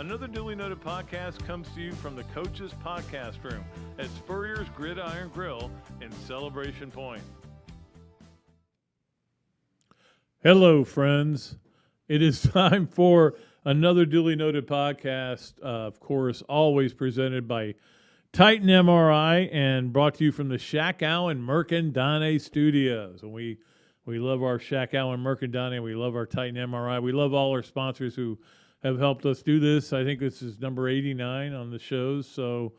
Another Dooley Noted Podcast comes to you from the Coach's Podcast Room at Spurrier's Gridiron Grill in Celebration Point. Hello, friends. It is time for another Dooley Noted Podcast, of course, always presented by Titan MRI and brought to you from the Shack Allen Mercandone Studios. And we love our Shack Allen Mercandone. We love our Titan MRI. We love all our sponsors who have helped us do this. I think this is number 89 on the shows. So,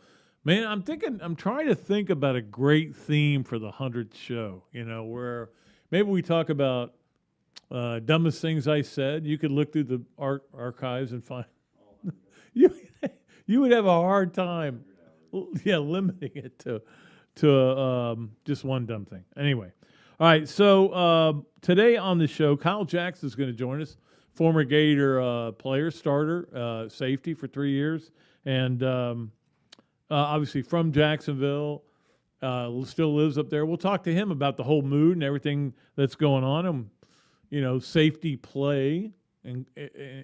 man, I'm trying to think about a great theme for the 100th show, where maybe we talk about dumbest things I said. You could look through the archives and find you would have a hard time limiting it to just one dumb thing. Anyway, all right, so today on the show, Kyle Jackson is going to join us. Former Gator player, starter, safety for 3 years, and obviously from Jacksonville, still lives up there. We'll talk to him about the whole mood and everything that's going on, and safety play in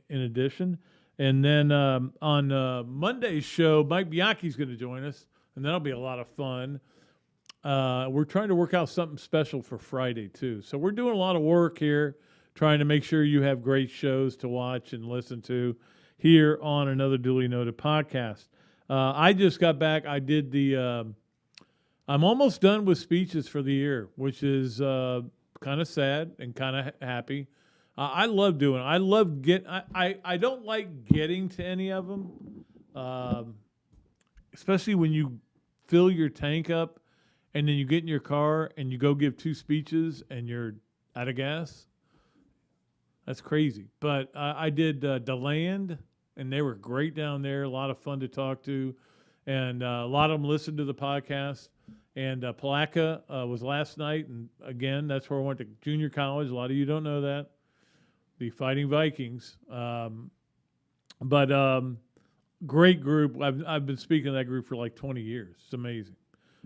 addition. And then on Monday's show, Mike Bianchi's going to join us, and that'll be a lot of fun. We're trying to work out something special for Friday too, so we're doing a lot of work here, trying to make sure you have great shows to watch and listen to here on Another Dooley Noted Podcast. I just got back. I did I'm almost done with speeches for the year, which is kind of sad and kind of happy. I love doing it. I don't like getting to any of them, especially when you fill your tank up and then you get in your car and you go give 2 speeches and you're out of gas. That's crazy. But I did DeLand, and they were great down there. A lot of fun to talk to. And a lot of them listened to the podcast. And Palaca was last night. And, again, that's where I went to junior college. A lot of you don't know that. The Fighting Vikings. But great group. I've been speaking to that group for like 20 years. It's amazing.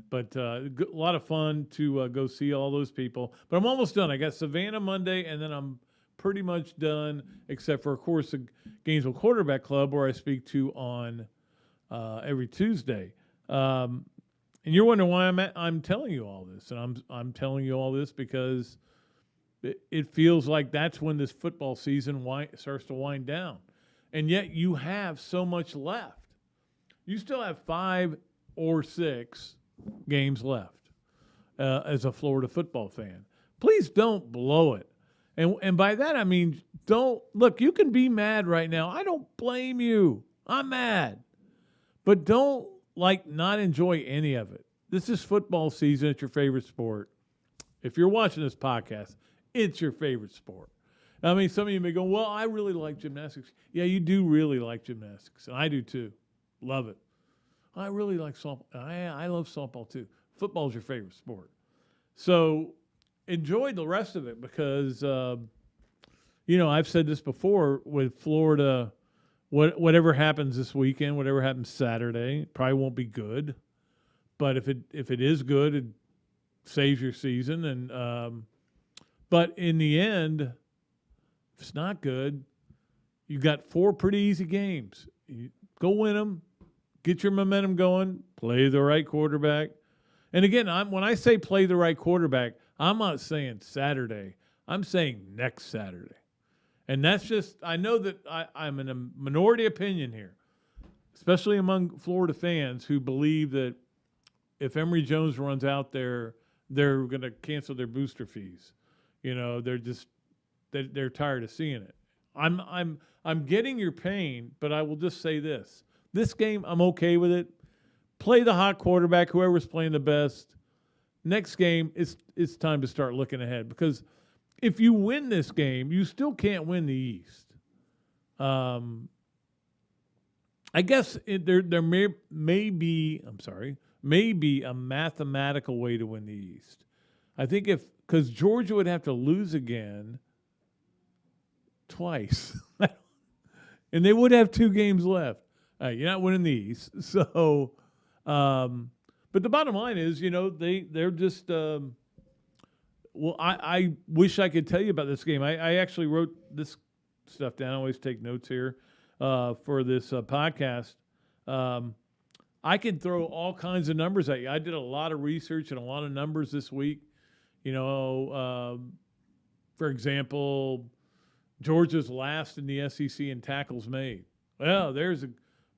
But a lot of fun to go see all those people. But I'm almost done. I got Savannah Monday, and then I'm pretty much done, except for, of course, the Gainesville Quarterback Club, where I speak to on every Tuesday. And you're wondering why I'm telling you all this, and I'm telling you all this because it feels like that's when this football season starts to wind down, and yet you have so much left. You still have 5 or 6 games left as a Florida football fan. Please don't blow it. And by that, I mean, you can be mad right now. I don't blame you. I'm mad. But don't, not enjoy any of it. This is football season. It's your favorite sport. If you're watching this podcast, it's your favorite sport. I mean, some of you may go, well, I really like gymnastics. Yeah, you do really like gymnastics, and I do too. Love it. I really like softball. I love softball too. Football's your favorite sport. So enjoy the rest of it because, I've said this before with Florida, whatever happens this weekend, whatever happens Saturday, probably won't be good. But if it is good, it saves your season. And but in the end, if it's not good, you got 4 pretty easy games. You go win them, get your momentum going, play the right quarterback. And again, when I say play the right quarterback, I'm not saying Saturday. I'm saying next Saturday. And that's just, I know that I'm in a minority opinion here, especially among Florida fans who believe that if Emory Jones runs out there, they're going to cancel their booster fees. They're tired of seeing it. I'm getting your pain, but I will just say this. This game, I'm okay with it. Play the hot quarterback, whoever's playing the best. Next game, it's time to start looking ahead because if you win this game, you still can't win the East. I guess there may be a mathematical way to win the East. I think because Georgia would have to lose again twice, and they would have 2 games left. You're not winning the East, so. But the bottom line is, they're just. I wish I could tell you about this game. I actually wrote this stuff down. I always take notes here. for this podcast. I can throw all kinds of numbers at you. I did a lot of research and a lot of numbers this week. For example, Georgia's last in the SEC in tackles made. Well, there's a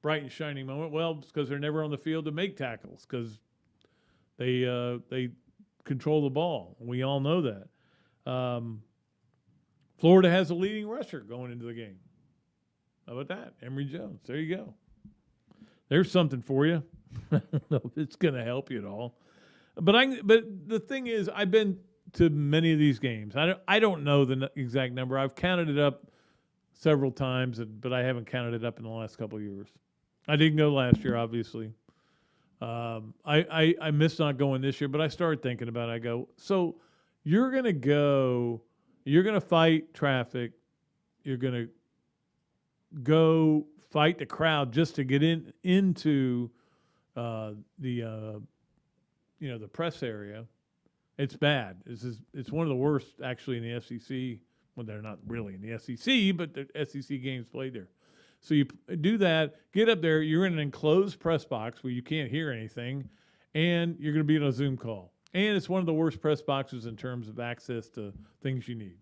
bright and shining moment. Well, it's because they're never on the field to make tackles because they control the ball. We all know that. Florida has a leading rusher going into the game. How about that? Emory Jones. There you go. There's something for you. I don't know if it's going to help you at all. But the thing is, I've been to many of these games. I don't know the exact number. I've counted it up several times, but I haven't counted it up in the last couple of years. I didn't go last year, obviously. I missed not going this year, but I started thinking about it. I go, so you're going to fight traffic. You're going to go fight the crowd just to get into the press area. It's bad. It's one of the worst actually in the SEC. Well, they're not really in the SEC, but the SEC games played there. So you do that, get up there, you're in an enclosed press box where you can't hear anything, and you're going to be on a Zoom call. And it's one of the worst press boxes in terms of access to things you need.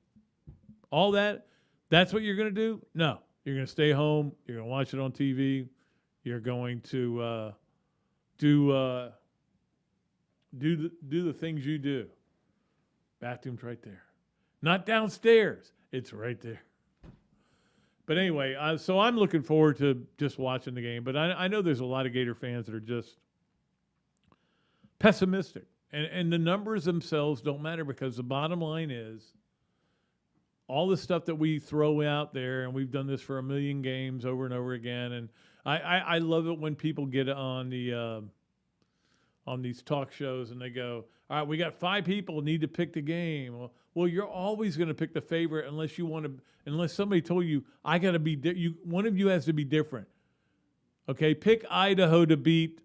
All that's what you're going to do? No. You're going to stay home. You're going to watch it on TV. You're going to do the things you do. Bathroom's right there. Not downstairs. It's right there. But anyway, so I'm looking forward to just watching the game. But I know there's a lot of Gator fans that are just pessimistic. And the numbers themselves don't matter because the bottom line is all the stuff that we throw out there, and we've done this for a million games over and over again. And I love it when people get on these talk shows and they go, all right, we got 5 people who need to pick the game. Well, you're always going to pick the favorite unless somebody told you, I got to be one of you has to be different. Okay, pick Idaho to beat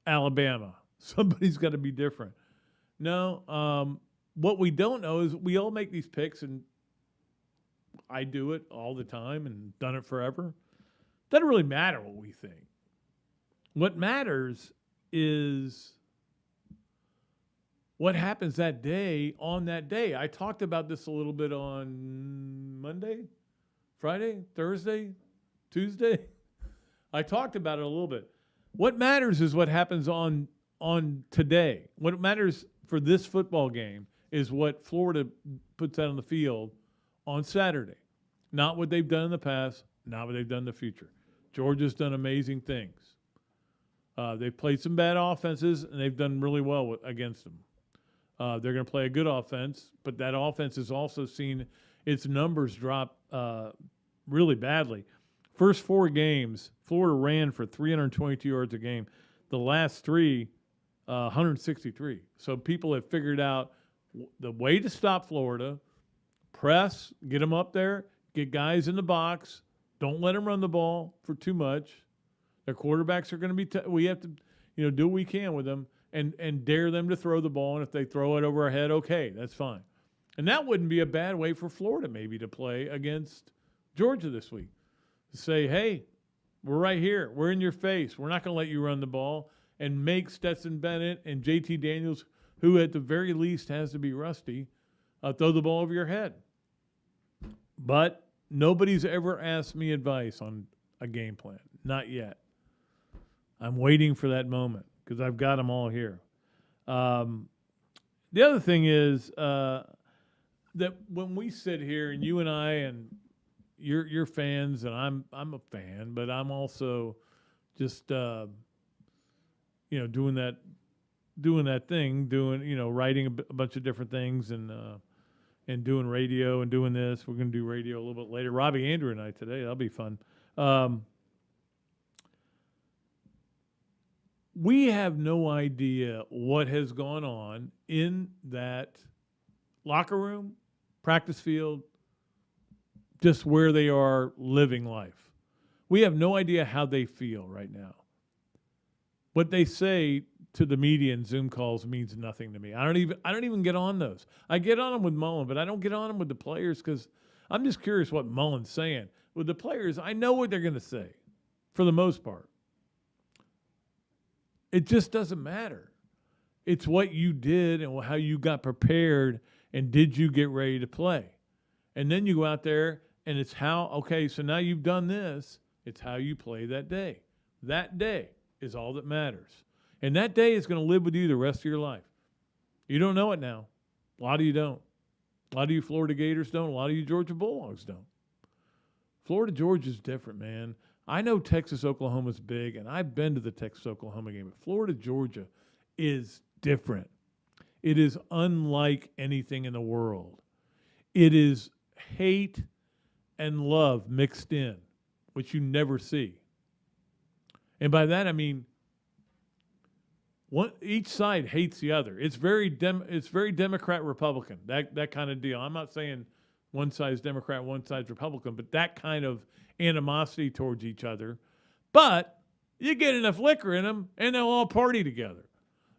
Alabama. Somebody's got to be different. No, what we don't know is we all make these picks, and I do it all the time and done it forever. Doesn't really matter what we think. What matters is what happens that day on that day. I talked about this a little bit on Monday, Friday, Thursday, Tuesday. I talked about it a little bit. What matters is what happens on today. What matters for this football game is what Florida puts out on the field on Saturday. Not what they've done in the past, not what they've done in the future. Georgia's done amazing things. They've played some bad offenses, and they've done really well against them. They're going to play a good offense, but that offense has also seen its numbers drop really badly. First 4 games, Florida ran for 322 yards a game. The last 3, 163. So people have figured out the way to stop Florida: press, get them up there, get guys in the box, don't let them run the ball for too much. Their quarterbacks are going to be we have to, do what we can with them and dare them to throw the ball. And if they throw it over our head, okay, that's fine. And that wouldn't be a bad way for Florida maybe to play against Georgia this week. To say, hey, we're right here. We're in your face. We're not going to let you run the ball, and make Stetson Bennett and JT Daniels, who at the very least has to be rusty, throw the ball over your head. But nobody's ever asked me advice on a game plan. Not yet. I'm waiting for that moment because I've got them all here. The other thing is that when we sit here, and you and I, and you're fans, and I'm a fan, but I'm also just doing that thing, writing a bunch of different things, and doing radio and doing this. We're going to do radio a little bit later. Robbie, Andrew, and I today. That'll be fun. We have no idea what has gone on in that locker room, practice field, just where they are living life. We have no idea how they feel right now. What they say to the media in Zoom calls means nothing to me. I don't even get on those. I get on them with Mullen, but I don't get on them with the players because I'm just curious what Mullen's saying. With the players, I know what they're going to say for the most part. It just doesn't matter. It's what you did and how you got prepared and did you get ready to play. And then you go out there and it's how, okay, so now you've done this. It's how you play that day. That day is all that matters. And that day is going to live with you the rest of your life. You don't know it now. A lot of you don't. A lot of you Florida Gators don't. A lot of you Georgia Bulldogs don't. Florida Georgia is different, man. I know Texas Oklahoma's big, and I've been to the Texas Oklahoma game, but Florida Georgia is different. It is unlike anything in the world. It is hate and love mixed in, which you never see. And by that I mean each side hates the other. It's very Democrat Republican, that kind of deal. I'm not saying one side's Democrat, one side's Republican, but that kind of animosity towards each other. But you get enough liquor in them, and they'll all party together.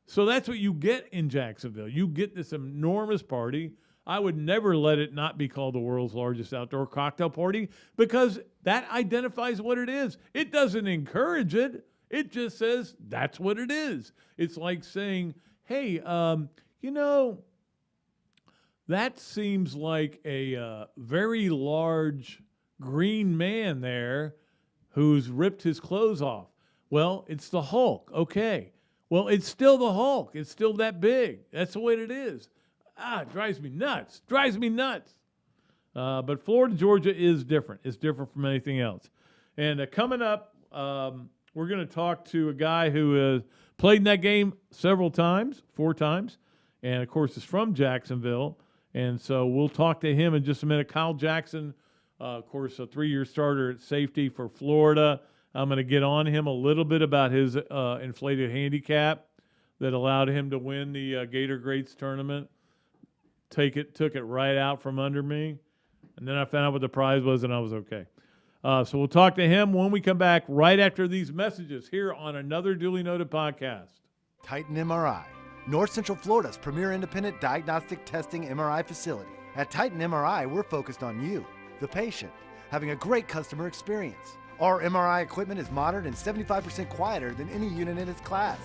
So that's what you get in Jacksonville. You get this enormous party. I would never let it not be called the world's largest outdoor cocktail party because that identifies what it is. It doesn't encourage it. It just says that's what it is. It's like saying, hey, that seems like a very large green man there who's ripped his clothes off. Well, it's the Hulk. Okay. Well, it's still the Hulk. It's still that big. That's the way it is. It drives me nuts. But Florida, Georgia is different. It's different from anything else. And coming up, we're going to talk to a guy who has played in that game several times, 4 times, and, of course, is from Jacksonville. And so we'll talk to him in just a minute. Kyle Jackson, of course, a 3-year starter at safety for Florida. I'm going to get on him a little bit about his inflated handicap that allowed him to win the Gator Greats tournament. Took it right out from under me. And then I found out what the prize was, and I was okay. So we'll talk to him when we come back right after these messages here on Another Dooley Noted Podcast. Titan MRI, North Central Florida's premier independent diagnostic testing MRI facility. At Titan MRI, we're focused on you, the patient, having a great customer experience. Our MRI equipment is modern and 75% quieter than any unit in its class.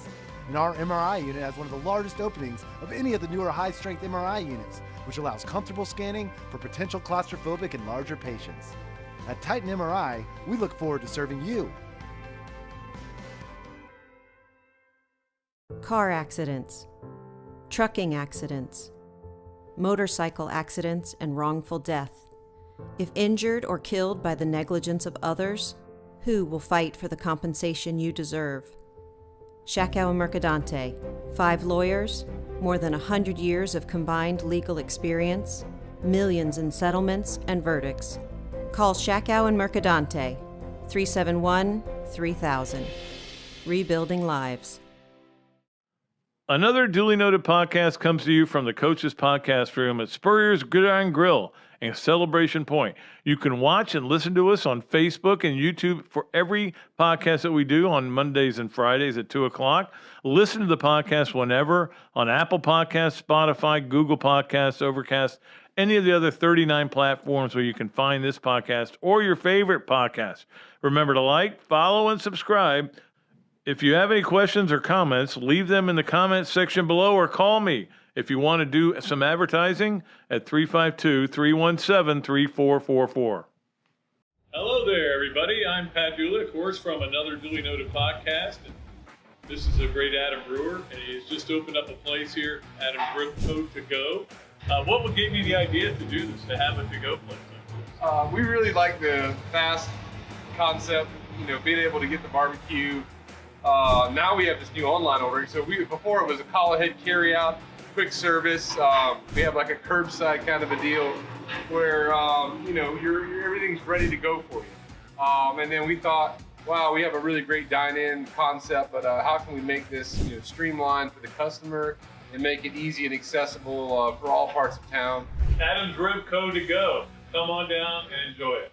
And our MRI unit has one of the largest openings of any of the newer high-strength MRI units, which allows comfortable scanning for potential claustrophobic and larger patients. At Titan MRI, we look forward to serving you. Car accidents, trucking accidents, motorcycle accidents, and wrongful death. If injured or killed by the negligence of others, who will fight for the compensation you deserve? Shakow and Mercadante, 5 lawyers, more than 100 years of combined legal experience, millions in settlements and verdicts. Call Shakow and Mercadante, 371-3000. Rebuilding lives. Another Duly Noted Podcast comes to you from the Coach's Podcast Room at Spurrier's Gridiron Grill and Celebration Point. You can watch and listen to us on Facebook and YouTube for every podcast that we do on Mondays and Fridays at 2 o'clock. Listen to the podcast whenever on Apple Podcasts, Spotify, Google Podcasts, Overcast, any of the other 39 platforms where you can find this podcast or your favorite podcast. Remember to like, follow, and subscribe. If you have any questions or comments, leave them in the comments section below or call me if you want to do some advertising at 352-317-3444. Hello there, everybody. I'm Pat Dooley, of course, from Another Dooley Noted Podcast. This is a great Adam Brewer, and he's just opened up a place here, Adam Brewer To Go. What would give you the idea to do this, to have a to-go place like this? We really like the fast concept, being able to get the barbecue. Now we have this new online ordering. So before it was a call ahead carry out, quick service. We have like a curbside kind of a deal where everything's ready to go for you. And then we thought, wow, we have a really great dine-in concept, but how can we make this streamlined for the customer and make it easy and accessible for all parts of town? Adam's Rib Co. To Go. Come on down and enjoy it.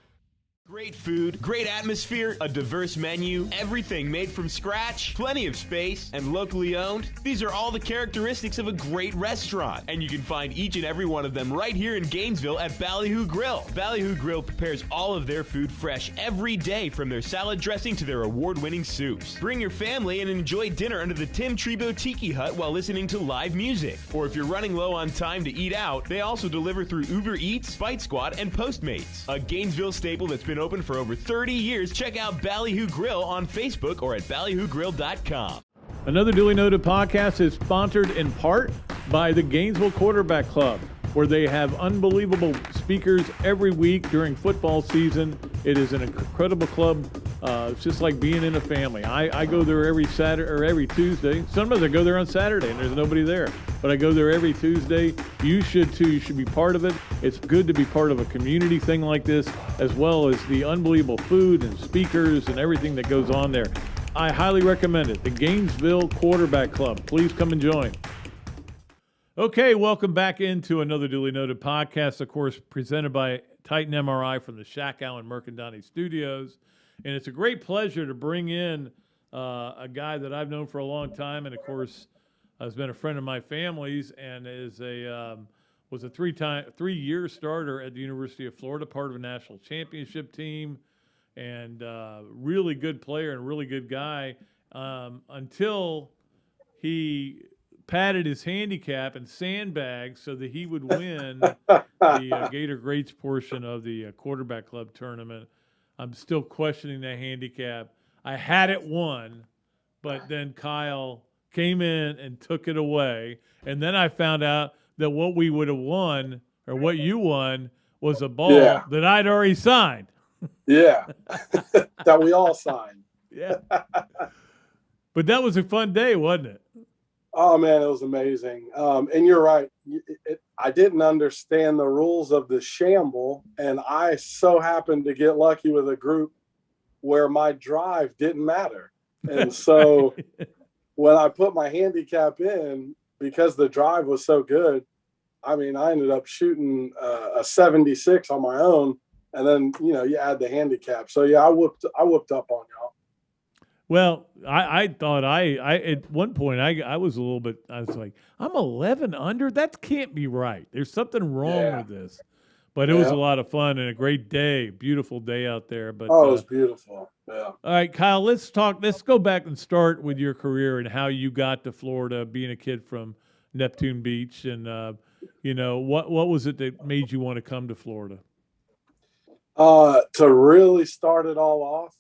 Great food, great atmosphere, a diverse menu, everything made from scratch, plenty of space, and locally owned. These are all the characteristics of a great restaurant, and you can find each and every one of them right here in Gainesville at Ballyhoo Grill. Ballyhoo Grill prepares all of their food fresh every day, from their salad dressing to their award-winning soups. Bring your family and enjoy dinner under the Tim Trebo Tiki Hut while listening to live music. Or if you're running low on time to eat out, they also deliver through Uber Eats, Bite Squad, and Postmates. A Gainesville staple that's been open for over 30 years. Check out Ballyhoo Grill on Facebook or at ballyhoogrill.com. Another Dooley Noted Podcast is sponsored in part by the Gainesville Quarterback Club, where they have unbelievable speakers every week during football season. It is an incredible club. It's just like being in a family. I go there every Saturday or every Tuesday. Sometimes I go there on Saturday and there's nobody there, but I go there every Tuesday. You should too. You should be part of it. It's good to be part of a community thing like this, as well as the unbelievable food and speakers and everything that goes on there. I highly recommend it. The Gainesville Quarterback Club. Please come and join. Okay, welcome back into another Dooley Noted Podcast, of course, presented by Titan MRI from the Shack Allen Mercandani Studios. And it's a great pleasure to bring in a guy that I've known for a long time, and of course has been a friend of my family's, and is was a three-year starter at the University of Florida, part of a national championship team, and really good player and really good guy until he padded his handicap and sandbagged so that he would win the Gator Greats portion of the quarterback club tournament. I'm still questioning the handicap. I had it won, but then Kyle came in and took it away. And then I found out that what we would have won, or what you won, was a ball that I'd already signed. Yeah, that we all signed. Yeah. But that was a fun day, wasn't it? Oh, man, it was amazing. And you're right. I didn't understand the rules of the shamble, and I so happened to get lucky with a group where my drive didn't matter. And so when I put my handicap in, because the drive was so good, I mean, I ended up shooting a 76 on my own, and then, you add the handicap. So, yeah, I whooped up on y'all. Well, I thought at one point I was a little bit, I was like, I'm 11 under? That can't be right. There's something wrong with this. But it was a lot of fun and a great day, beautiful day out there. But it was beautiful. Yeah. All right, Kyle, let's go back and start with your career and how you got to Florida, being a kid from Neptune Beach. And, what was it that made you want to come to Florida? To really start it all off,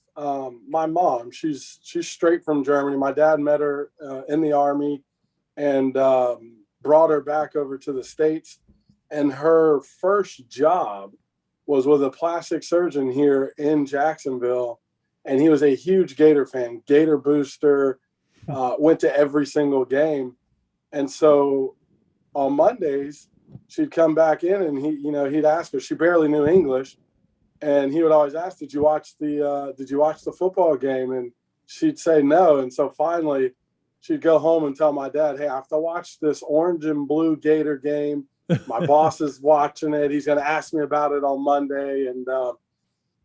my mom, she's straight from Germany. My dad met her in the Army and brought her back over to the States. And her first job was with a plastic surgeon here in Jacksonville. And he was a huge Gator fan, Gator booster, went to every single game. And so on Mondays, she'd come back in and he'd ask her, she barely knew English. And he would always ask, did you watch the football game? And she'd say no. And so finally she'd go home and tell my dad, hey, I have to watch this orange and blue Gator game. My boss is watching it. He's going to ask me about it on Monday. And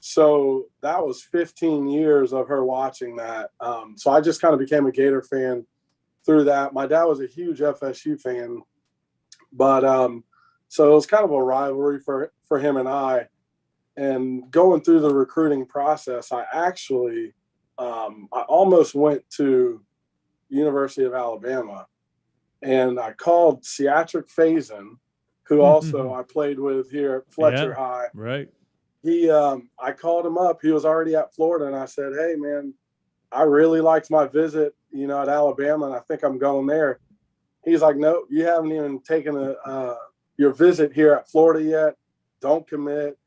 so that was 15 years of her watching that. So I just kind of became a Gator fan through that. My dad was a huge FSU fan. But so it was kind of a rivalry for him and I. And going through the recruiting process, I actually I almost went to University of Alabama, and I called Seatric Faison, who also I played with here at Fletcher High. Right. I called him up. He was already at Florida, and I said, hey, man, I really liked my visit, at Alabama, and I think I'm going there. He's like, no, you haven't even taken your visit here at Florida yet. Don't commit.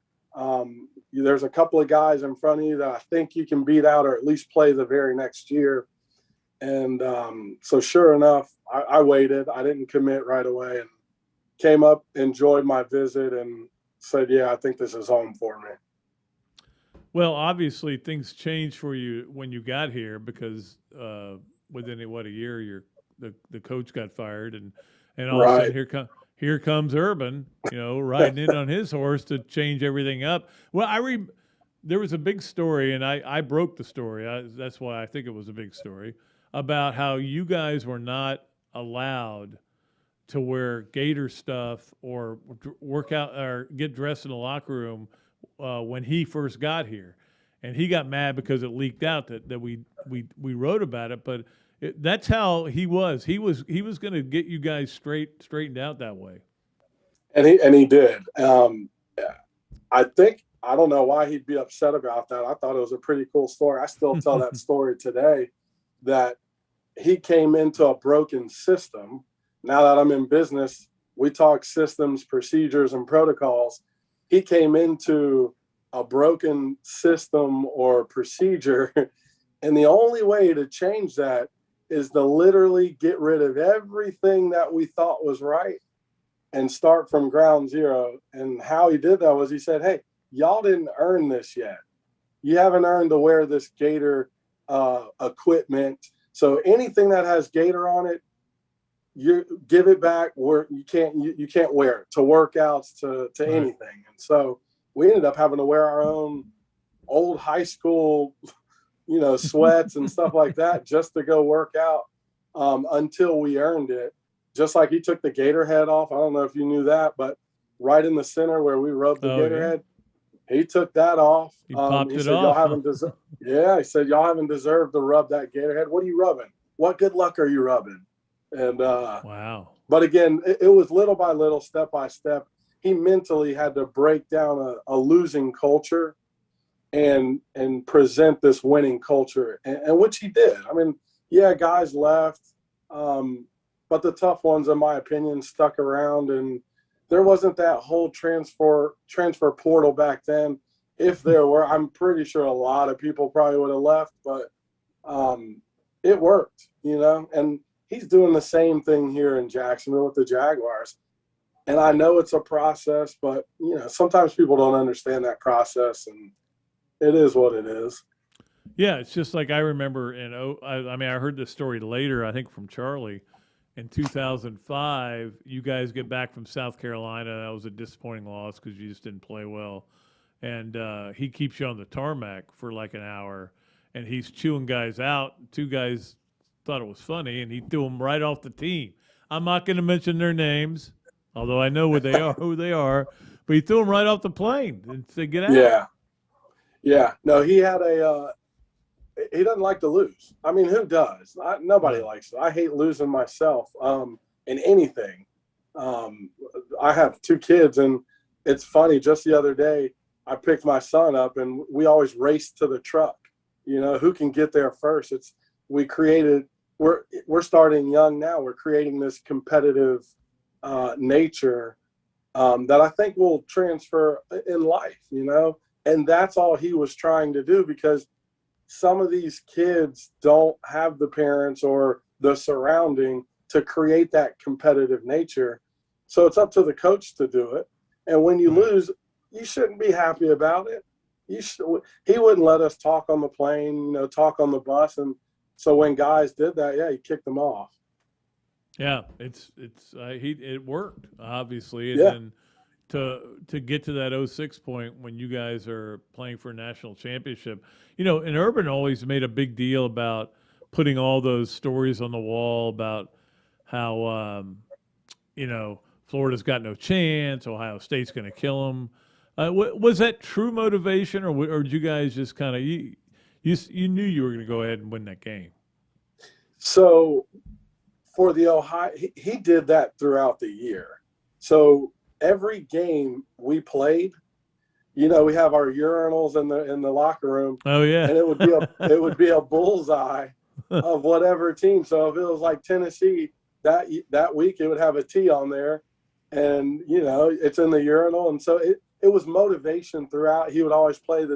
There's a couple of guys in front of you that I think you can beat out or at least play the very next year. And so sure enough, I waited. I didn't commit right away and came up, enjoyed my visit, and said, yeah, I think this is home for me. Well, obviously things changed for you when you got here because within a year, the coach got fired, and all of a sudden here comes Urban, riding in on his horse to change everything up. Well, there was a big story, and I broke the story. That's why I think it was a big story, about how you guys were not allowed to wear Gator stuff or work out or get dressed in the locker room when he first got here, and he got mad because it leaked out that we wrote about it. But that's how he was. He was going to get you guys straightened out that way. And he did. I don't know why he'd be upset about that. I thought it was a pretty cool story. I still tell that story today, that he came into a broken system. Now that I'm in business, we talk systems, procedures, and protocols. He came into a broken system or procedure, and the only way to change that is to literally get rid of everything that we thought was right and start from ground zero. And how he did that was he said, hey, y'all didn't earn this yet. You haven't earned to wear this Gator equipment. So anything that has Gator on it, you give it back. Where you can't wear it to workouts, to anything. And so we ended up having to wear our own old high school, sweats and stuff like that just to go work out until we earned it. Just like he took the Gator head off. I don't know if you knew that, but right in the center where we rubbed the Gator head, he took that off. He popped it said, off. He said, y'all haven't deserved to rub that Gator head. What are you rubbing? What good luck are you rubbing? And wow. But again, it was little by little, step by step. He mentally had to break down a losing culture and present this winning culture, and which he did. I mean, yeah, guys left, but the tough ones, in my opinion, stuck around, and there wasn't that whole transfer portal back then. If there were, I'm pretty sure a lot of people probably would have left, but it worked, and he's doing the same thing here in Jacksonville with the Jaguars. And I know it's a process, but, sometimes people don't understand that process, and it is what it is. Yeah, it's just like I remember I heard this story later, I think from Charlie. In 2005, you guys get back from South Carolina. That was a disappointing loss because you just didn't play well. And he keeps you on the tarmac for like an hour, and he's chewing guys out. Two guys thought it was funny, and he threw them right off the team. I'm not going to mention their names, although I know who they are. But he threw them right off the plane and said, "Get out." Yeah. No, he had he doesn't like to lose. I mean, who does? Nobody likes it. I hate losing myself in anything. I have 2 kids, and it's funny. Just the other day, I picked my son up, and we always race to the truck. Who can get there first? We're starting young now. We're creating this competitive nature that I think will transfer in life, and that's all he was trying to do, because some of these kids don't have the parents or the surrounding to create that competitive nature. So it's up to the coach to do it. And when you lose, you shouldn't be happy about it. He wouldn't let us talk on the plane, talk on the bus. And so when guys did that, he kicked them off. Yeah, it worked, obviously. And then to get to that 06 point when you guys are playing for a national championship, and Urban always made a big deal about putting all those stories on the wall about how, Florida's got no chance, Ohio State's going to kill them. Was that true motivation, or did you guys just kind of you knew you were going to go ahead and win that game? So for the Ohio, he did that throughout the year. So every game we played, we have our urinals in the locker room. Oh yeah, and it would be a bullseye of whatever team. So if it was like Tennessee that week, it would have a T on there, and it's in the urinal. And so it was motivation throughout. He would always play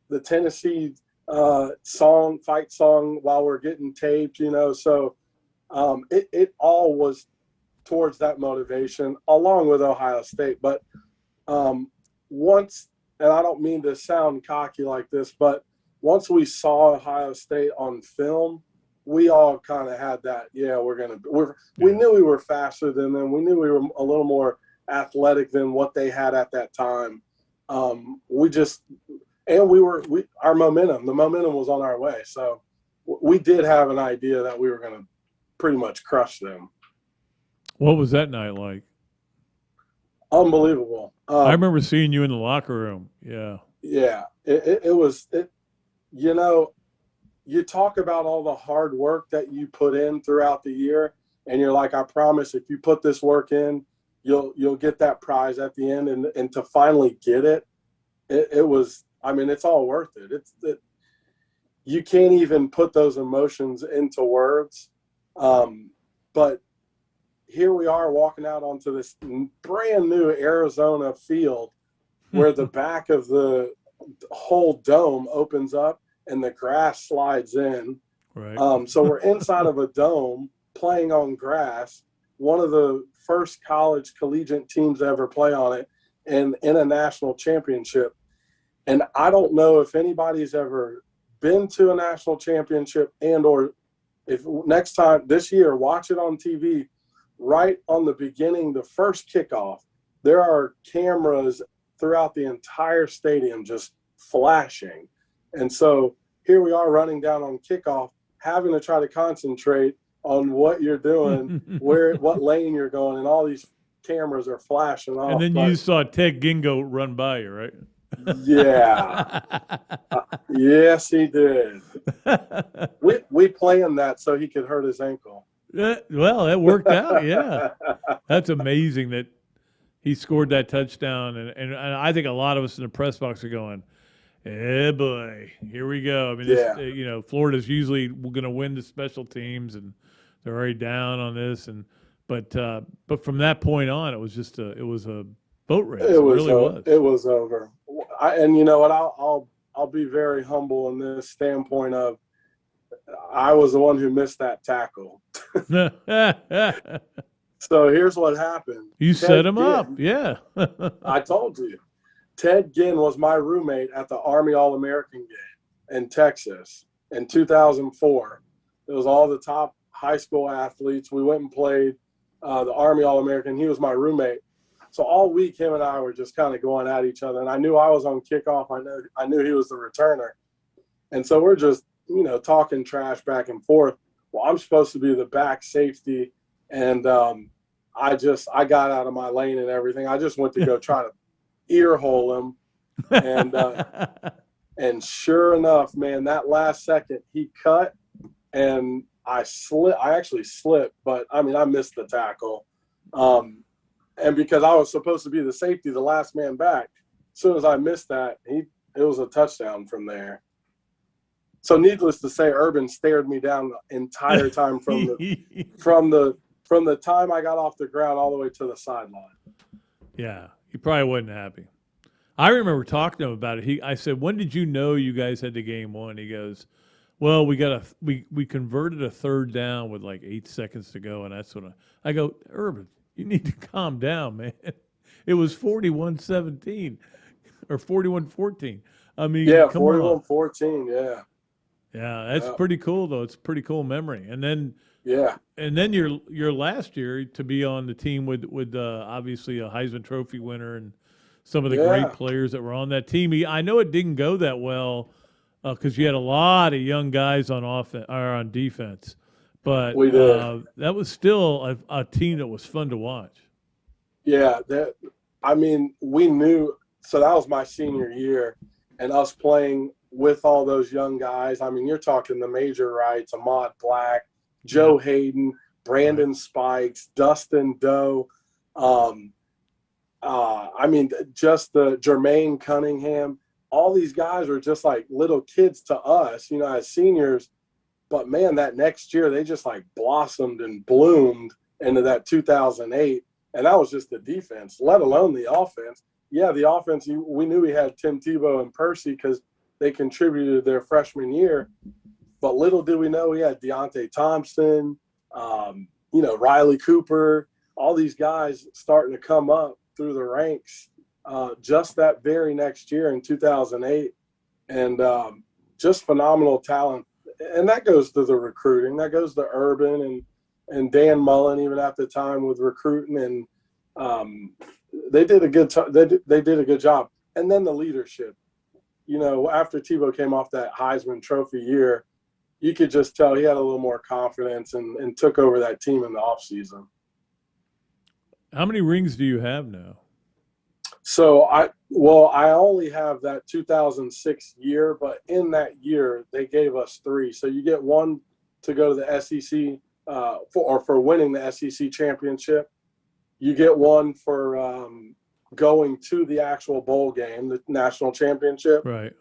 the Tennessee fight song while we're getting taped. So it all was towards that motivation, along with Ohio State. But once, and I don't mean to sound cocky like this, but once we saw Ohio State on film, we all kind of had that. Yeah, we knew we were faster than them. We knew we were a little more athletic than what they had at that time. And our momentum was on our way. So we did have an idea that we were going to pretty much crush them. What was that night like? Unbelievable. I remember seeing you in the locker room. Yeah. Yeah. It was, you know, you talk about all the hard work that you put in throughout the year, and you're like, I promise if you put this work in, you'll get that prize at the end. And to finally get it was, I mean, it's all worth it. You can't even put those emotions into words. But here we are walking out onto this brand new Arizona field where the back of the whole dome opens up and the grass slides in. Right. So we're inside of a dome playing on grass, one of the first college collegiate teams to ever play on it, and in a national championship. And I don't know if anybody's ever been to a national championship, and or if next time this year, watch it on TV. Right on the beginning, the first kickoff, there are cameras throughout the entire stadium just flashing. And so here we are running down on kickoff, having to try to concentrate on what you're doing, what lane you're going, and all these cameras are flashing off. And then you saw Ted Gingo run by you, right? Yeah. Yes, he did. We planned that so he could hurt his ankle. Well, that worked out. Yeah. That's amazing that he scored that touchdown. And I think a lot of us in the press box are going, hey, boy, here we go. I mean, Florida's usually going to win the special teams, and they're already down on this. But from that point on, it was just a boat race. It really was. It was over. And you know what? I'll be very humble in this standpoint of I was the one who missed that tackle. So here's what happened. You set him up. Yeah. I told you. Ted Ginn was my roommate at the Army All-American game in Texas in 2004. It was all the top high school athletes. We went and played the Army All-American. He was my roommate. So all week, him and I were just kind of going at each other. And I knew I was on kickoff. I knew he was the returner. And so we're just, talking trash back and forth. Well, I'm supposed to be the back safety. And I got out of my lane and everything. I just went to go try to ear hole him. And sure enough, man, that last second he cut and I actually slipped, but I mean, I missed the tackle. And because I was supposed to be the safety, the last man back, as soon as I missed that, it was a touchdown from there. So needless to say, Urban stared me down the entire time from the time I got off the ground all the way to the sideline. Yeah, he probably wasn't happy. I remember talking to him about it. I said, "When did you know you guys had the game won?" He goes, "Well, we converted a third down with like 8 seconds to go, and that's when I go, Urban, you need to calm down, man. It was 41-17 or 41-14. I mean, yeah, come 41-14, yeah. Yeah, that's pretty cool though. It's a pretty cool memory. And then your last year to be on the team with obviously a Heisman Trophy winner and some of the great players that were on that team. I know it didn't go that well because you had a lot of young guys on offense or on defense, but that was still a team that was fun to watch. Yeah, we knew. So that was my senior year, and us playing with all those young guys. I mean, you're talking the major rights, Ahmad Black, Joe Hayden, Brandon Spikes, Dustin Doe. Just the Jermaine Cunningham. All these guys were just like little kids to us, as seniors. But man, that next year they just like blossomed and bloomed into that 2008, and that was just the defense, let alone the offense. Yeah, the offense. We knew we had Tim Tebow and Percy because they contributed their freshman year, but little did we know we had Deontay Thompson, Riley Cooper, all these guys starting to come up through the ranks just that very next year in 2008, and just phenomenal talent. And that goes to the recruiting. That goes to Urban and Dan Mullen even at the time with recruiting, and they did a good they did a good job. And then the leadership. after Tebow came off that Heisman Trophy year, you could just tell he had a little more confidence and took over that team in the offseason. How many rings do you have now? So I only have that 2006 year, but in that year they gave us 3. So you get one to go to the SEC for winning the SEC championship. You get one for going to the actual bowl game, the national championship. Right.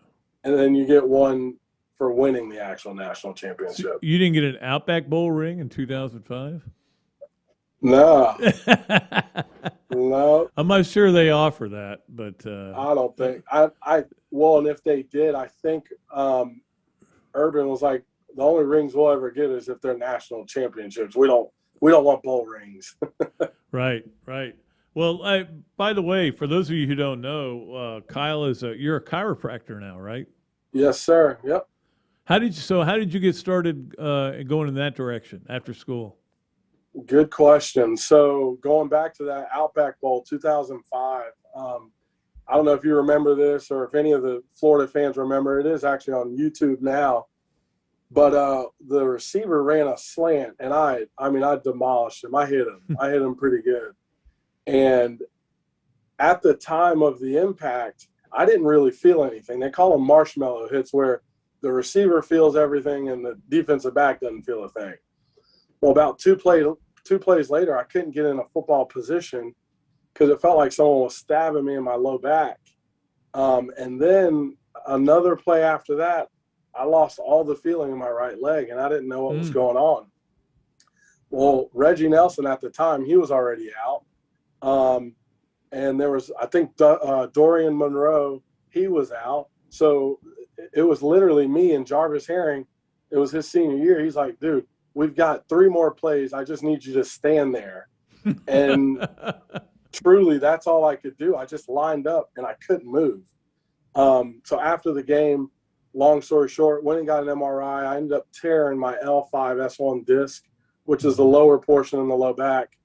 And then you get one for winning the actual national championship. So you didn't get an Outback Bowl ring in 2005? No. No. I'm not sure they offer that, but I don't think and if they did, I think Urban was like, the only rings we'll ever get is if they're national championships. We don't want bowl rings. Right. Well, by the way, for those of you who don't know, Kyle you're a chiropractor now, right? Yes, sir. Yep. How did you get started going in that direction after school? Good question. So going back to that Outback Bowl, 2005, I don't know if you remember this or if any of the Florida fans remember. It is actually on YouTube now. But the receiver ran a slant, and I demolished him. I hit him pretty good. And at the time of the impact, I didn't really feel anything. They call them marshmallow hits, where the receiver feels everything and the defensive back doesn't feel a thing. Well, about two plays later, I couldn't get in a football position because it felt like someone was stabbing me in my low back. And then another play after that, I lost all the feeling in my right leg, and I didn't know what was going on. Well, Reggie Nelson at the time, he was already out. And there was, I think, Dorian Monroe, he was out. So it was literally me and Jarvis Herring. It was his senior year. He's like, dude, we've got 3 more plays. I just need you to stand there. And truly, that's all I could do. I just lined up, and I couldn't move. So after the game, long story short, went and got an MRI. I ended up tearing my L5-S1 disc, which is the lower portion in the low back.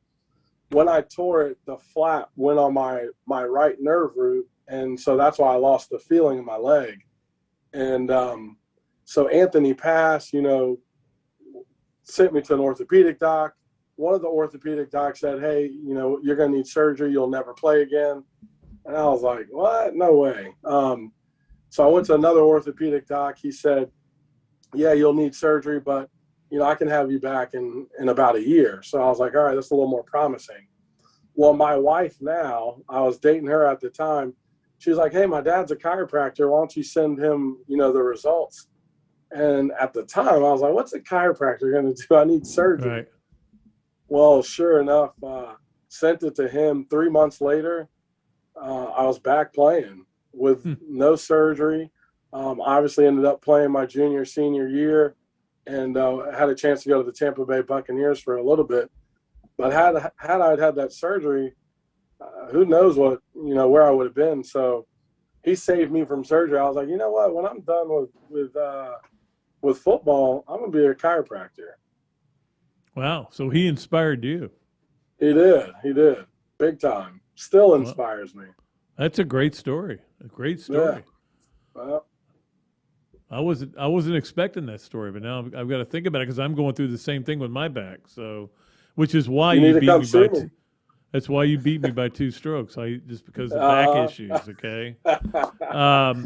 When I tore it, the flap went on my right nerve root, and so that's why I lost the feeling in my leg. And so Anthony Pass, sent me to an orthopedic doc. One of the orthopedic docs said, hey, you're going to need surgery. You'll never play again. And I was like, what? No way. So I went to another orthopedic doc. He said, yeah, you'll need surgery, but, I can have you back in about a year. So I was like, all right, that's a little more promising. Well, my wife now, I was dating her at the time. She was like, hey, my dad's a chiropractor. Why don't you send him, the results? And at the time, I was like, what's a chiropractor going to do? I need surgery. Right. Well, sure enough, sent it to him. 3 months later, I was back playing with no surgery. Obviously ended up playing my senior year, and had a chance to go to the Tampa Bay Buccaneers for a little bit. But had I had that surgery, who knows what, where I would have been. So he saved me from surgery. I was like, you know what, when I'm done with football, I'm going to be a chiropractor. Wow. So he inspired you. He did. Big time. Still inspires me. That's a great story. A great story. Yeah. Well, I wasn't expecting that story, but now I've got to think about it because I'm going through the same thing with my back. So, which is why you beat me by two. That's why you beat me by 2 strokes. Just because of back issues. Okay.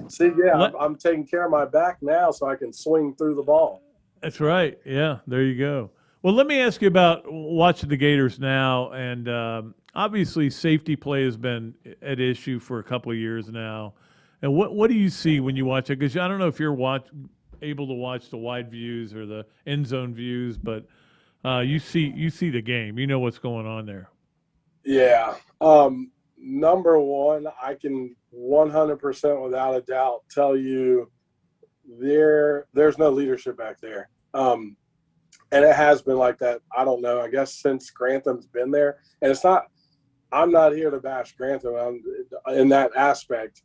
See, yeah, I'm taking care of my back now, so I can swing through the ball. That's right. Yeah, there you go. Well, let me ask you about watching the Gators now, and obviously safety play has been at issue for a couple of years now. And what do you see when you watch it? Because I don't know if you're able to watch the wide views or the end zone views, but you see the game. You know what's going on there. Yeah. Number one, I can 100% without a doubt tell you there's no leadership back there. And it has been like that, I don't know, I guess since Grantham's been there. And I'm not here to bash Grantham in that aspect.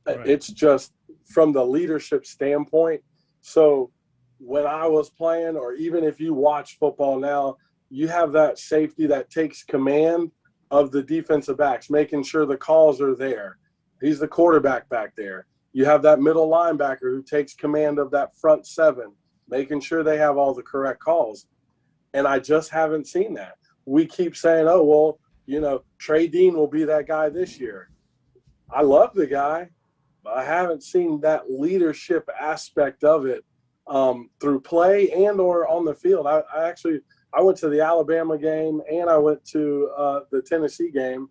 Right. It's just from the leadership standpoint. So when I was playing, or even if you watch football now, you have that safety that takes command of the defensive backs, making sure the calls are there. He's the quarterback back there. You have that middle linebacker who takes command of that front seven, making sure they have all the correct calls. And I just haven't seen that. We keep saying, oh, well, you know, Trey Dean will be that guy this year. I love the guy, but I haven't seen that leadership aspect of it through play and or on the field. I went to the Alabama game and I went to the Tennessee game,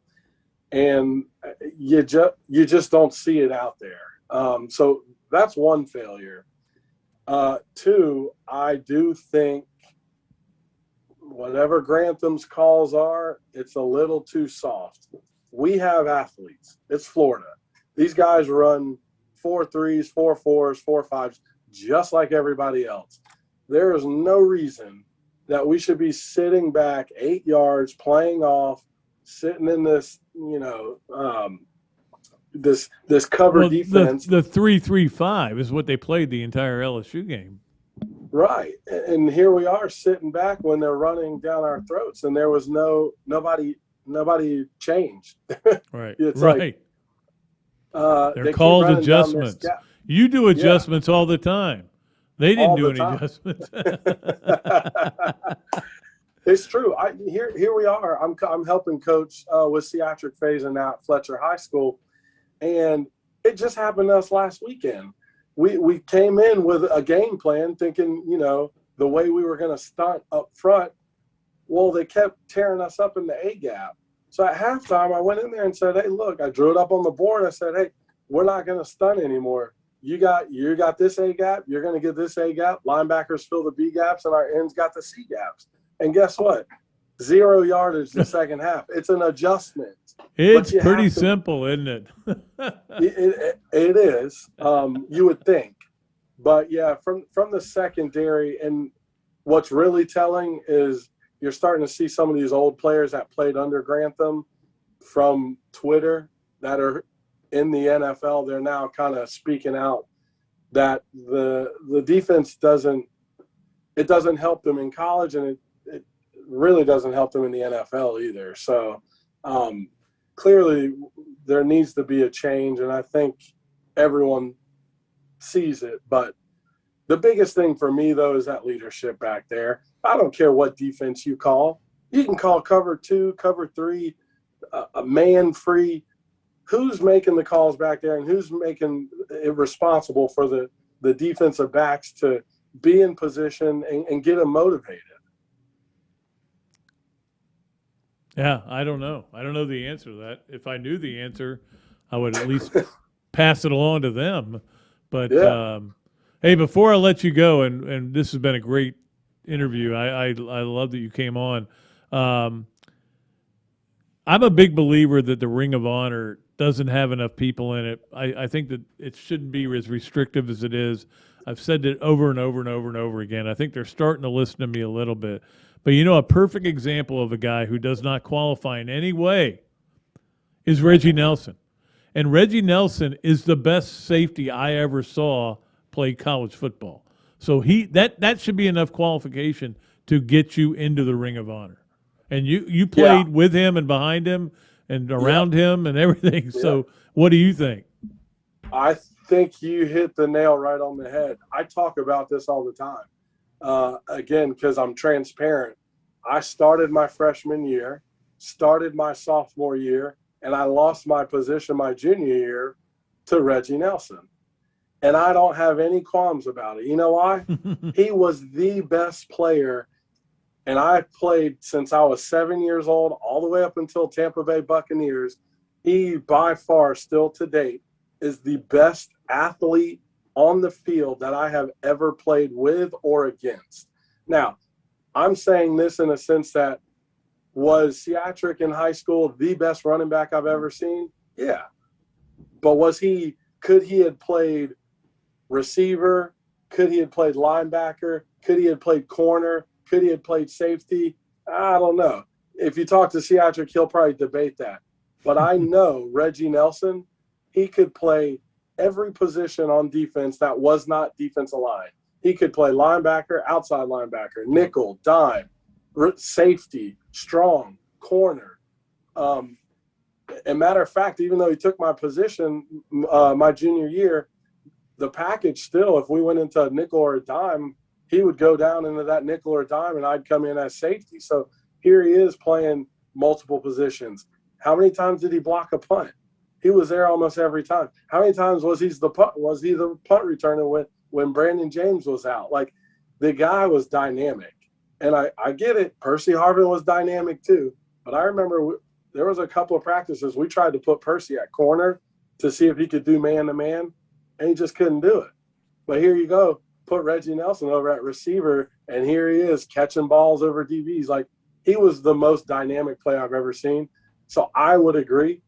and you just don't see it out there. So that's one failure. Two, I do think whatever Grantham's calls are, it's a little too soft. We have athletes. It's Florida. These guys run 4.3s, 4.4s, 4.5s, just like everybody else. There is no reason that we should be sitting back 8 yards, playing off, sitting in this, you know, this cover defense. The 3-3-5 is what they played the entire LSU game. Right. And here we are sitting back when they're running down our throats, and there was nobody changed. Right. It's right. Like they're called adjustments. You do adjustments all the time. They didn't do any adjustments. It's true. Here we are. I'm helping coach with Theatric phasing out Fletcher High School, and it just happened to us last weekend. We came in with a game plan thinking, you know, the way we were going to stunt up front. Well, they kept tearing us up in the A gap. So at halftime, I went in there and said, hey, look, I drew it up on the board. I said, hey, we're not going to stunt anymore. You got this A gap. You're going to get this A gap. Linebackers fill the B gaps, and our ends got the C gaps. And guess what? 0 yardage the second half. It's an adjustment. It's pretty simple, isn't it? It is. You would think. But, yeah, from the secondary, and what's really telling is you're starting to see some of these old players that played under Grantham from Twitter that are in the NFL. They're now kind of speaking out that the defense doesn't help them in college, and it really doesn't help them in the NFL either. So clearly there needs to be a change, and I think everyone sees it. But the biggest thing for me, though, is that leadership back there. I don't care what defense you call. You can call cover 2, cover 3, a man free. Who's making the calls back there, and who's making it responsible for the defensive backs to be in position and get them motivated? Yeah, I don't know. I don't know the answer to that. If I knew the answer, I would at least pass it along to them. But, hey, before I let you go, and this has been a great interview. I love that you came on. I'm a big believer that the Ring of Honor doesn't have enough people in it. I think that it shouldn't be as restrictive as it is. I've said it over and over and over and over again. I think they're starting to listen to me a little bit. But, you know, a perfect example of a guy who does not qualify in any way is Reggie Nelson. And Reggie Nelson is the best safety I ever saw play college football. So that should be enough qualification to get you into the Ring of Honor. And you played with him and behind him and around him and everything. Yeah. So what do you think? I think you hit the nail right on the head. I talk about this all the time. Again, because I'm transparent. I started my freshman year, started my sophomore year, and I lost my position my junior year to Reggie Nelson. And I don't have any qualms about it. You know why? He was the best player, and I played since I was 7 years old all the way up until Tampa Bay Buccaneers. He, by far, still to date, is the best athlete on the field that I have ever played with or against. Now, I'm saying this in a sense that was Theatric in high school the best running back I've ever seen? Yeah. But could he have played receiver? Could he have played linebacker? Could he have played corner? Could he have played safety? I don't know. If you talk to Theatric, he'll probably debate that. But I know Reggie Nelson, he could play every position on defense that was not defensive line. He could play linebacker, outside linebacker, nickel, dime, safety, strong, corner. And matter of fact, even though he took my position my junior year, the package still, if we went into a nickel or a dime, he would go down into that nickel or dime and I'd come in as safety. So here he is playing multiple positions. How many times did he block a punt? He was there almost every time. How many times was he the punt returner when Brandon James was out? Like, the guy was dynamic. And I get it. Percy Harvin was dynamic too. But I remember there was a couple of practices we tried to put Percy at corner to see if he could do man-to-man, and he just couldn't do it. But here you go. Put Reggie Nelson over at receiver, and here he is catching balls over DBs. Like, he was the most dynamic player I've ever seen. So I would agree.